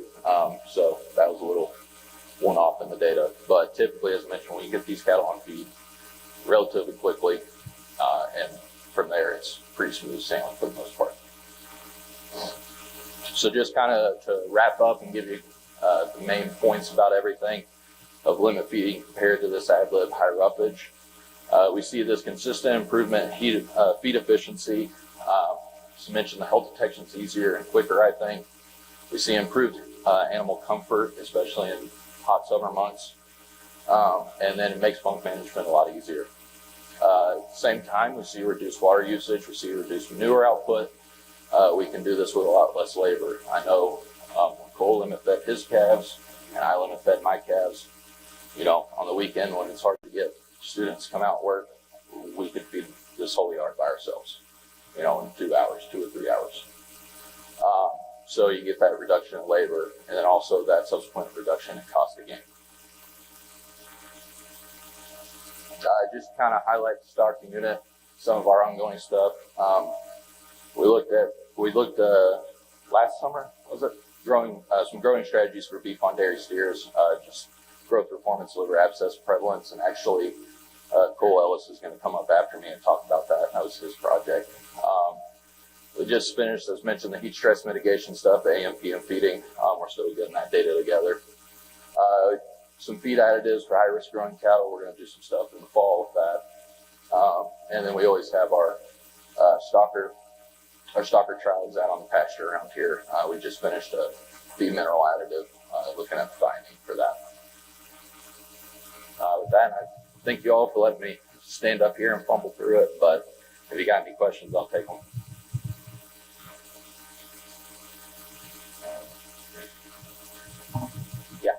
Speaker 1: So that was a little one-off in the data. But typically, as I mentioned, when you get these cattle on feed, relatively quickly, and from there it's pretty smooth sailing for the most part. So just kind of to wrap up and give you the main points about everything of limit feeding compared to this ad lib high roughage. We see this consistent improvement in feed efficiency. As mentioned, the health detection is easier and quicker, I think. We see improved animal comfort, especially in hot summer months. And then it makes bunk management a lot easier. At the same time, we see reduced water usage, we see reduced manure output. We can do this with a lot less labor. I know when Cole limit fed his calves and I limit fed my calves, on the weekend when it's hard to get students to come out and work, we could feed this whole yard by ourselves, in 2 hours, 2 or 3 hours. So you get that reduction in labor and then also that subsequent reduction in cost again. Just kind of highlight the stock unit, some of our ongoing stuff. We looked last summer, was it? Some growing strategies for beef on dairy steers, just growth, performance, liver abscess prevalence, and actually Cole Ellis is going to come up after me and talk about that. That was his project. We just finished, as mentioned, the heat stress mitigation stuff, AM, PM feeding. We're still getting that data together. Some feed additives for high-risk growing cattle. We're going to do some stuff in the fall with that. And then we always have our stalker trials out on the pasture around here. We just finished a feed mineral additive, looking at the finding for that. With that, I thank you all for letting me stand up here and fumble through it, but if you got any questions, I'll take them. Yeah.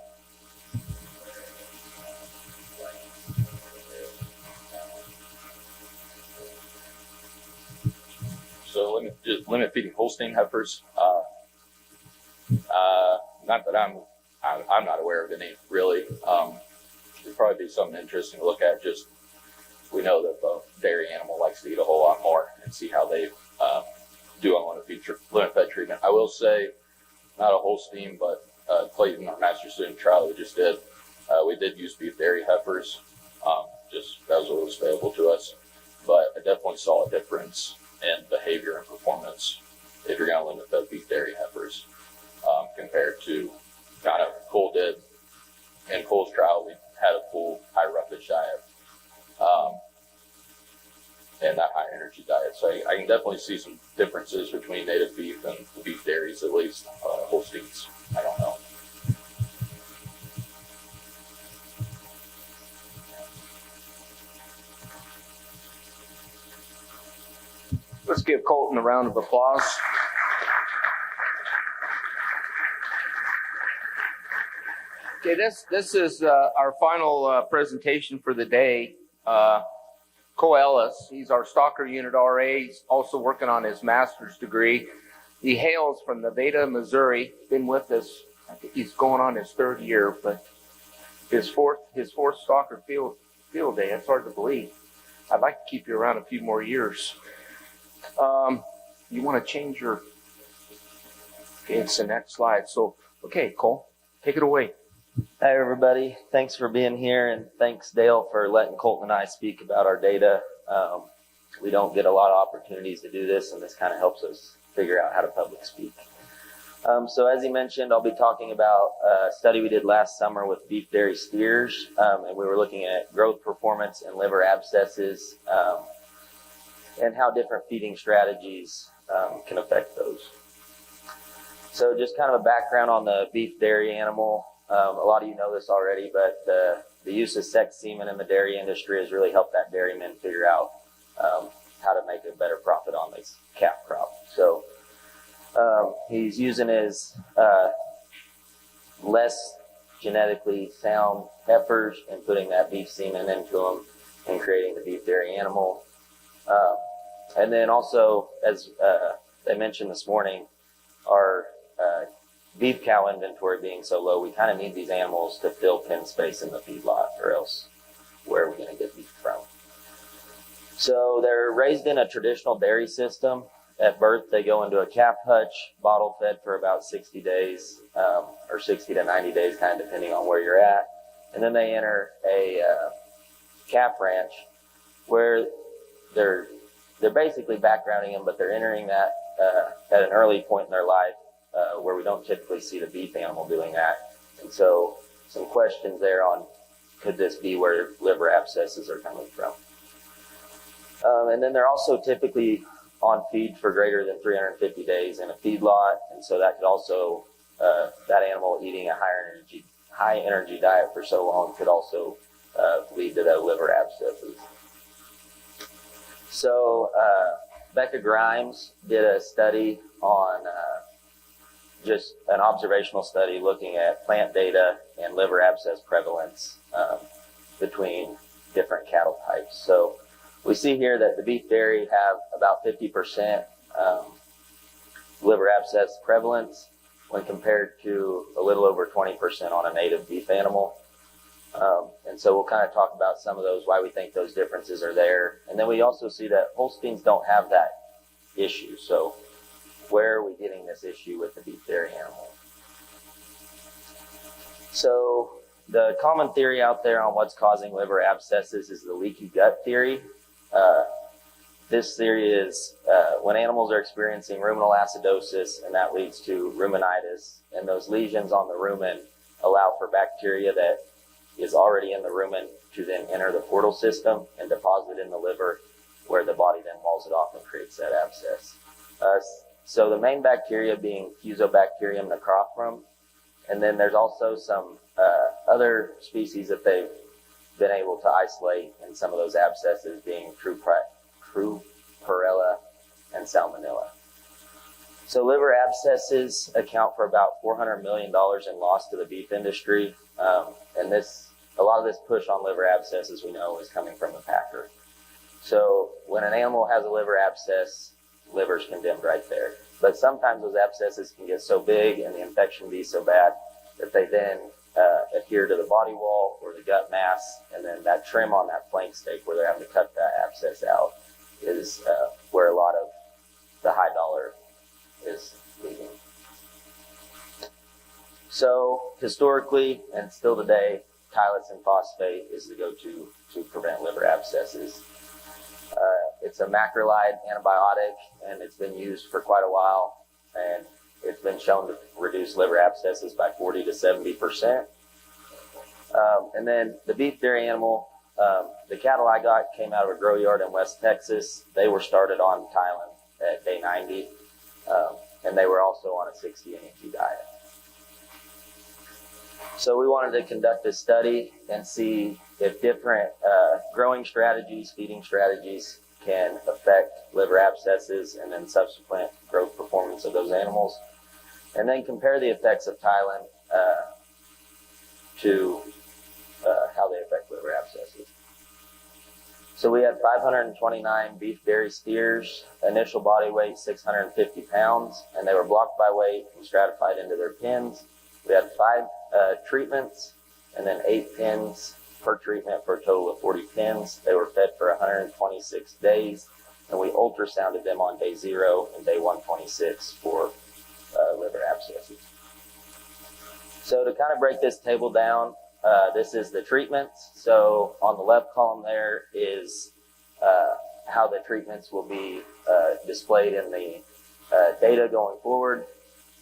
Speaker 1: So limit feeding Holstein heifers. Not that I'm not aware of any really. It'd probably be something interesting to look at. Just we know that the dairy animal likes to eat a whole lot more, and see how they do on limit fed treatment. I will say, not a Holstein, but Clayton, our master student trial we just did. We did use beef dairy heifers. Just that was what was available to us, but I definitely saw a difference in behavior and performance if you're going to limit fed beef dairy heifers compared to kind of Cole did. In Cole's trial, we had a full high roughage diet and that high energy diet. So I can definitely see some differences between native beef and the beef dairies, at least. Holsteins, I don't know.
Speaker 2: Let's give Colton a round of applause. Okay, this is our final presentation for the day. Cole Ellis, he's our Stalker Unit RA. He's also working on his master's degree. He hails from Nevada, Missouri. Been with us, I think he's going on his 3rd year, but his fourth Stalker field day. That's hard to believe. I'd like to keep you around a few more years. You want to change your... Okay, it's the next slide. So, okay, Cole, take it away.
Speaker 3: Hi, everybody. Thanks for being here, and thanks, Dale, for letting Colton and I speak about our data. We don't get a lot of opportunities to do this, and this kind of helps us figure out how to public speak. So as he mentioned, I'll be talking about a study we did last summer with beef dairy steers, and we were looking at growth performance and liver abscesses, and how different feeding strategies can affect those. So just kind of a background on the beef dairy animal. A lot of you know this already, but the use of sex semen in the dairy industry has really helped that dairyman figure out how to make a better profit on this calf crop. So he's using his less genetically sound heifers and putting that beef semen into them and creating the beef dairy animal. And then also, as they mentioned this morning, our beef cow inventory being so low, we kind of need these animals to fill pen space in the feedlot, or else where are we going to get beef from? So they're raised in a traditional dairy system. At birth, they go into a calf hutch, bottle fed for about 60 days, or 60 to 90 days, kind of depending on where you're at. And then they enter a calf ranch where they're basically backgrounding them, but they're entering that at an early point in their life where we don't typically see the beef animal doing that. And so some questions there on could this be where liver abscesses are coming from. And then they're also typically on feed for greater than 350 days in a feedlot, and so that could also that animal eating a high energy diet for so long could also lead to the liver abscesses. So Becca Grimes did a study on just an observational study looking at plant data and liver abscess prevalence between different cattle types. So we see here that the beef dairy have about 50% liver abscess prevalence when compared to a little over 20% on a native beef animal. And so we'll kind of talk about some of those, why we think those differences are there. And then we also see that Holsteins don't have that issue. So where are we getting this issue with the beef dairy animal? So the common theory out there on what's causing liver abscesses is the leaky gut theory. This theory is when animals are experiencing ruminal acidosis, and that leads to ruminitis, and those lesions on the rumen allow for bacteria that is already in the rumen to then enter the portal system and deposit in the liver, where the body then walls it off and creates that abscess. So the main bacteria being Fusobacterium necrophorum, and then there's also some other species that they've been able to isolate in some of those abscesses, being Cruparella and Salmonella. So liver abscesses account for about $400 million in loss to the beef industry, and a lot of this push on liver abscesses, we know, is coming from the packer. So when an animal has a liver abscess, liver's condemned right there. But sometimes those abscesses can get so big and the infection be so bad that they then adhere to the body wall or the gut mass, and then that trim on that flank steak where they're having to cut that abscess out is where a lot of the high dollar is leaving. So historically and still today, chylacin phosphate is the go-to to prevent liver abscesses. It's a macrolide antibiotic, and it's been used for quite a while, and it's been shown to reduce liver abscesses by 40 to 70%. And then the beef dairy animal, the cattle I got came out of a grow yard in West Texas. They were started on Tylen at day 90, and they were also on a 60 NEG diet. So we wanted to conduct a study and see if different growing strategies, feeding strategies can affect liver abscesses and then subsequent growth performance of those animals, and then compare the effects of Tylen to how they affect liver abscesses. So we had 529 beef dairy steers, initial body weight 650 pounds, and they were blocked by weight and stratified into their pens. We had 5 treatments and then 8 pens per treatment for a total of 40 pens. They were fed for 126 days, and we ultrasounded them on day 0 and day 126 for liver abscesses. So to kind of break this table down, this is the treatments. So on the left column there is how the treatments will be displayed in the data going forward.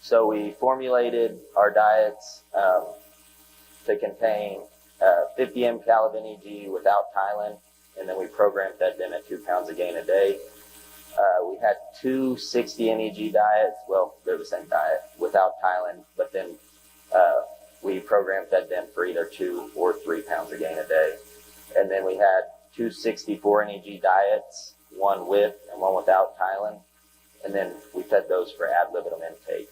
Speaker 3: So we formulated our diets to contain 50 mcal of NEG without Tylen, and then we program fed them at 2 pounds a gain a day. We had 2 60 NEG diets. Well, they're the same diet without Tylen, but then we program fed them for either 2 or 3 pounds a gain a day. And then we had 2 64 NEG diets, one with and one without Tylen. And then we fed those for ad libitum intake.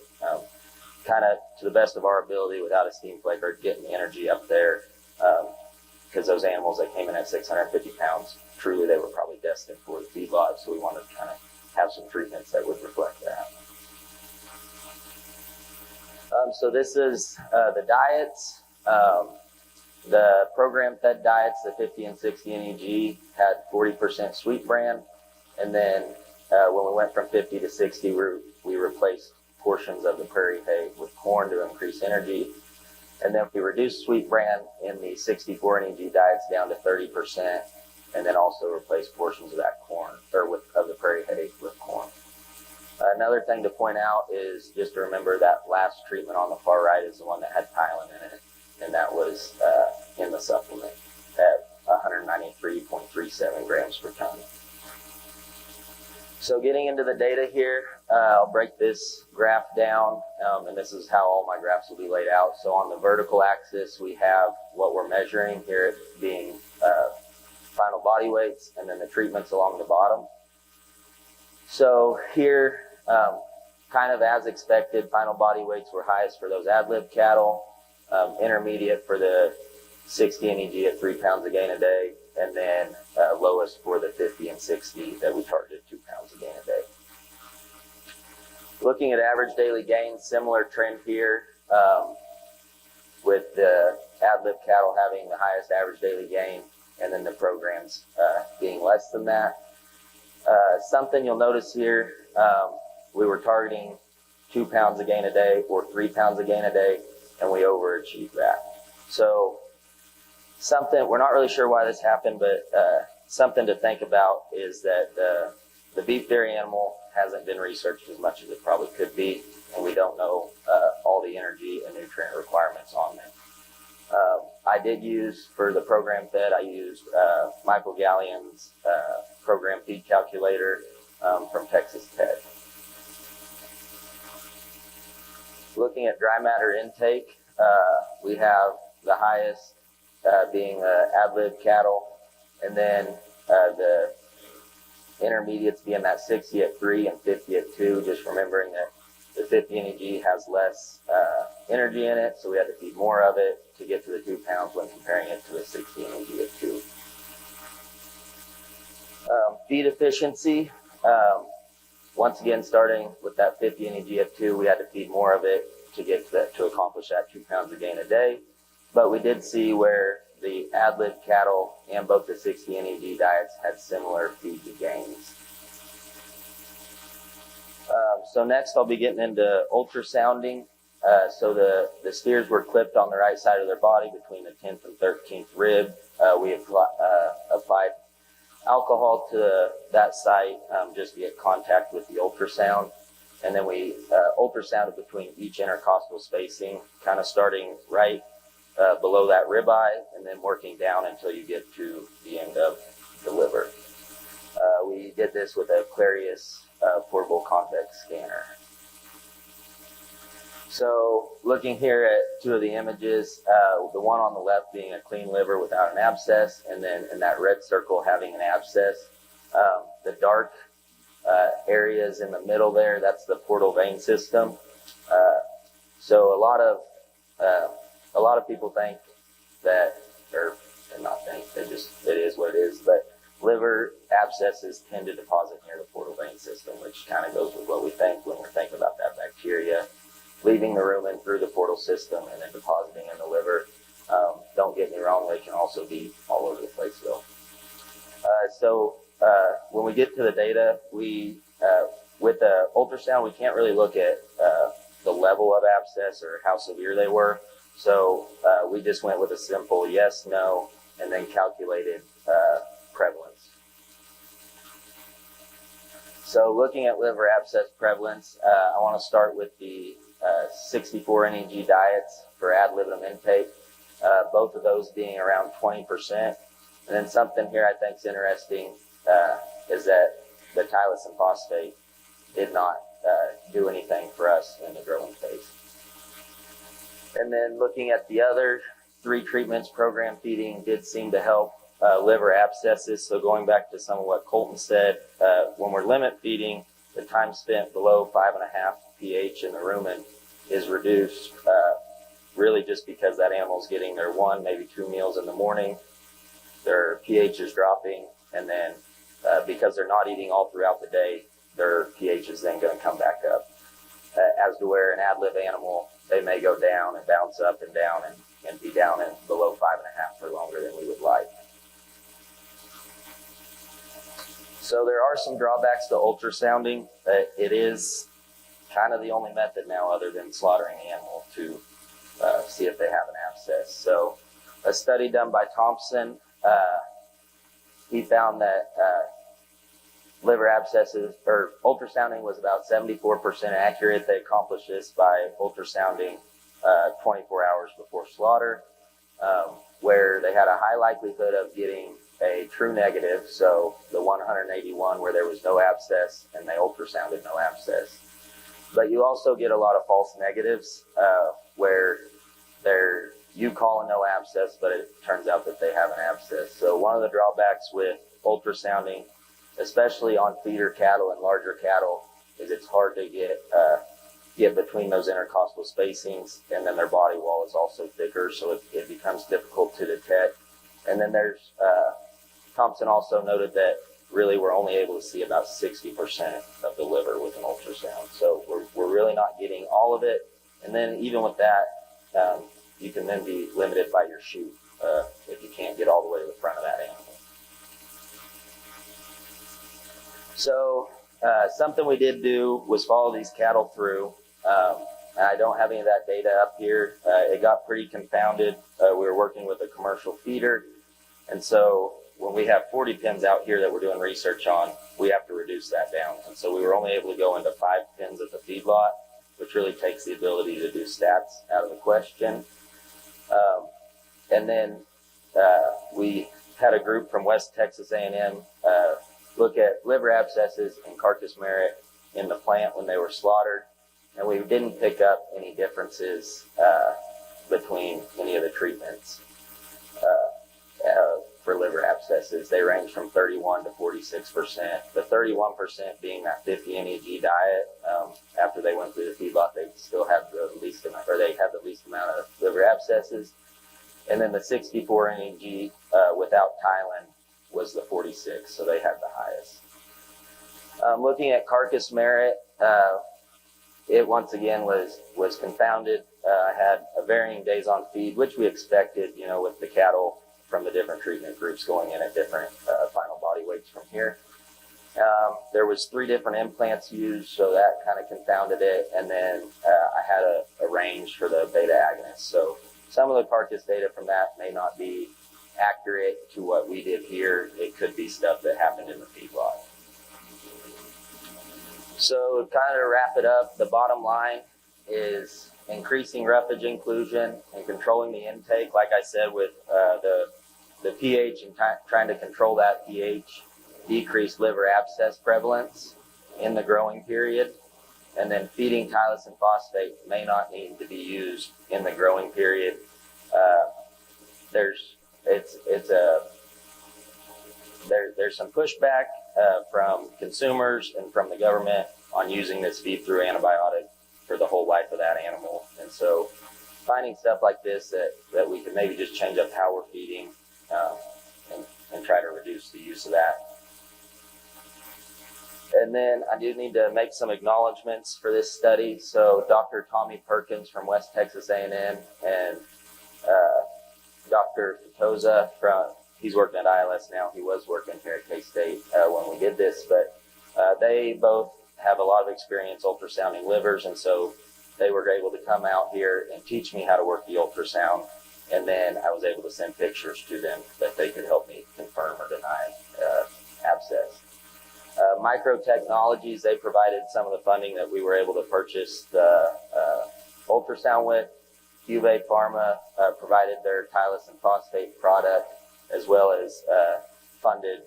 Speaker 3: Kind of to the best of our ability without a steam flaker, getting the energy up there. Because those animals that came in at 650 pounds, truly they were probably destined for the feedlot. So we wanted to kind of have some treatments that would reflect that. So this is the diets. The program fed diets, the 50 and 60 NEG, had 40% sweet bran. And then when we went from 50 to 60, we replaced portions of the prairie hay with corn to increase energy. And then we reduced sweet bran in the 64 NEG diets down to 30%. and then also replace portions of that corn, or of the prairie hay with corn. Another thing to point out is just to remember that last treatment on the far right is the one that had Tylen in it, and that was in the supplement at 193.37 grams per ton. So getting into the data here, I'll break this graph down, and this is how all my graphs will be laid out. So on the vertical axis, we have what we're measuring here being final body weights, and then the treatments along the bottom. So here, kind of as expected, final body weights were highest for those ad-lib cattle, intermediate for the 60 NEG at 3 pounds a gain a day, and then lowest for the 50 and 60 that we targeted 2 pounds a gain a day. Looking at average daily gain, similar trend here, with the ad-lib cattle having the highest average daily gain, and then the programs being less than that. Something you'll notice here, we were targeting 2 pounds a gain a day or 3 pounds a gain a day, and we overachieved that. So something, we're not really sure why this happened, but something to think about is that the beef dairy animal hasn't been researched as much as it probably could be, and we don't know all the energy and nutrient requirements on them. I did use, for the program fed, I used Michael Gallian's program feed calculator from Texas Tech. Looking at dry matter intake, we have the highest being ad-lib cattle, and then the intermediates being that 60 at 3 and 50 at 2, just remembering that the 50 NEG has less energy in it, so we had to feed more of it to get to the 2 pounds when comparing it to the 60 NEG at 2. Feed efficiency, once again, starting with that 50 NEG at 2, we had to feed more of it to get to that, to accomplish that 2 pounds a gain a day. But we did see where the ad-lib cattle and both the 60 NEG diets had similar feed to gains. So next I'll be getting into ultrasounding. So the steers were clipped on the right side of their body between the 10th and 13th rib. We applied alcohol to that site just to get contact with the ultrasound. And then we ultrasounded between each intercostal spacing, kind of starting right below that ribeye and then working down until you get to the end of the liver. We did this with a Clarius portable convex scanner. So looking here at two of the images, the one on the left being a clean liver without an abscess, and then in that red circle having an abscess. The dark areas in the middle there, that's the portal vein system. So a lot of people think that, or not think, it is what it is, but liver abscesses tend to deposit near the portal vein system, which kind of goes with what we think when we're thinking about that bacteria leaving the rumen through the portal system and then depositing in the liver. Don't get me wrong, they can also be all over the place though. So when we get to the data, with the ultrasound, we can't really look at the level of abscess or how severe they were. So we just went with a simple yes, no, and then calculated prevalence. So looking at liver abscess prevalence, I want to start with the 64 NEG diets for ad libitum intake, both of those being around 20%. And then something here I think is interesting is that the tylosin phosphate did not do anything for us in the growing phase. And then looking at the other three treatments, program feeding did seem to help liver abscesses. So going back to some of what Colton said, when we're limit feeding, the time spent below 5.5 pH in the rumen is reduced, really just because that animal is getting their 1, maybe 2 meals in the morning. Their pH is dropping, and then because they're not eating all throughout the day, their pH is then going to come back up. As to where an ad lib animal, they may go down and bounce up and down and be down and below 5.5 for longer than we would like. So there are some drawbacks to ultrasounding. It is kind of the only method now other than slaughtering the animal to see if they have an abscess. So a study done by Thompson he found that liver abscesses, or ultrasounding, was about 74% accurate. They accomplished this by ultrasounding 24 hours before slaughter, where they had a high likelihood of getting a true negative, so the 181 where there was no abscess, and they ultrasounded no abscess. But you also get a lot of false negatives where you call a no abscess, but it turns out that they have an abscess. So one of the drawbacks with ultrasounding, especially on feeder cattle and larger cattle, is it's hard to get between those intercostal spacings, and then their body wall is also thicker, so it becomes difficult to detect. And then there's Thompson also noted that really we're only able to see about 60% of the liver with an ultrasound, so we're really not getting all of it. And then even with that, you can then be limited by your chute if you can't get all the way to the front of that animal. So something we did do was follow these cattle through. I don't have any of that data up here. It got pretty confounded. We were working with a commercial feeder, and so when we have 40 pens out here that we're doing research on, we have to reduce that down. And so we were only able to go into 5 pens at the feedlot, which really takes the ability to do stats out of the question. And then we had a group from West Texas A&M look at liver abscesses and carcass merit in the plant when they were slaughtered, and we didn't pick up any differences between any of the treatments for liver abscesses. They range from 31 to 46%. The 31% being that 50 NEG diet. After they went through the feedlot, they still had the least amount, or they had the least amount of liver abscesses. And then the 64 NEG without Thailand was the 46, so they had the highest. Looking at carcass merit, it once again was confounded. I had a varying days on feed, which we expected, with the cattle from the different treatment groups going in at different final body weights from here. There was 3 different implants used, so that kind of confounded it. And then I had a range for the beta agonist. So some of the carcass data from that may not be accurate to what we did here. It could be stuff that happened in the feedlot. So kind of to wrap it up, the bottom line is increasing roughage inclusion and controlling the intake. Like I said, with the pH and trying to control that pH, decrease liver abscess prevalence in the growing period. And then feeding tylosin phosphate may not need to be used in the growing period. There's some pushback from consumers and from the government on using this feed-through antibiotic for the whole life of that animal. And so finding stuff like this that we can maybe just change up how we're feeding and try to reduce the use of that. And then I do need to make some acknowledgments for this study. So Dr. Tommy Perkins from West Texas A&M and Dr. Fitoza he's working at ILS now. He was working here at K-State when we did this, but they both have a lot of experience ultrasounding livers, and so they were able to come out here and teach me how to work the ultrasound, and then I was able to send pictures to them that they could help me confirm or deny abscess. Micro Technologies, they provided some of the funding that we were able to purchase the ultrasound with. Cuvée Pharma provided their tylosin phosphate product, as well as funded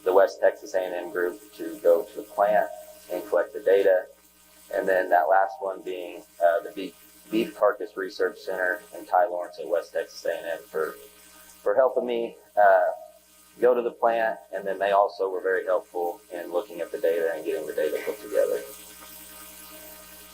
Speaker 3: the West Texas A&M group to go to the plant and collect the data. And then that last one being the Beef Carcass Research Center and Ty Lawrence at West Texas A&M for helping me go to the plant. And then they also were very helpful in looking at the data and getting the data